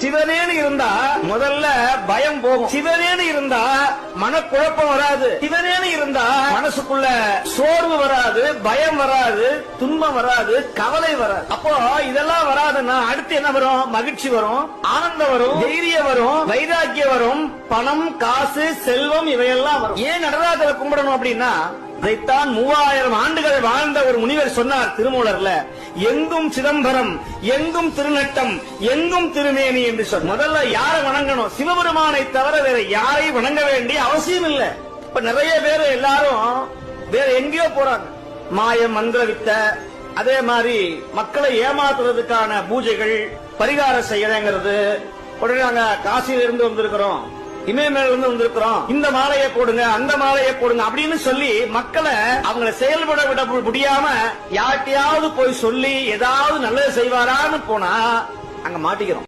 சிவனேன்னு இருந்தா முதல்ல பயம் போகும். சிவனேன்னு இருந்தா மனக்குழப்பம் வராது. சிவனேன்னு இருந்தா மனசுக்குள்ள சோர்வு வராது, பயம் வராது, துன்பம் வராது, கவலை வராது. அப்போ இதெல்லாம் வராதுன்னா அடுத்து என்ன வரும்? மகிழ்ச்சி வரும், ஆனந்தம் வரும், தைரியம் வரும், வைராக்கியம் வரும், பணம், காசு, செல்வம் இவையெல்லாம் வரும். ஏன் நடராஜரை கும்பிடணும் அப்படின்னா அதைத்தான் 3000 ஆண்டுகள் வாழ்ந்த ஒரு முனிவர் சொன்னார் திருமூலர்ல. எங்கும் சிதம்பரம், எங்கும் திருநட்டம், எங்கும் திருமேனி என்று சொன்ன. முதல்ல யாரை வணங்கணும்? சிவபெருமானை தவிர வேற யாரை வணங்க வேண்டிய அவசியம் இல்ல. இப்ப நிறைய பேர் எல்லாரும் வேற எங்கேயோ போறாங்க. மாயம், மந்திர வித்த, அதே மாதிரி மக்களை ஏமாத்துறதுக்கான பூஜைகள், பரிகாரம் செய்யறங்கிறது. உடனே நாங்க காசியில இருந்து வந்திருக்கிறோம், இமயமேல இருந்து வந்திருக்கிறோம், இந்த மாலையை போடுங்க, அந்த மாலையை போடுங்க அப்படின்னு சொல்லி மக்களை அவங்களை செயல்பட விட முடியாம யார்ட்டையாவது போய் சொல்லி ஏதாவது நல்லது செய்வாரான்னு போனா அங்க மாட்டிக்கிறோம்.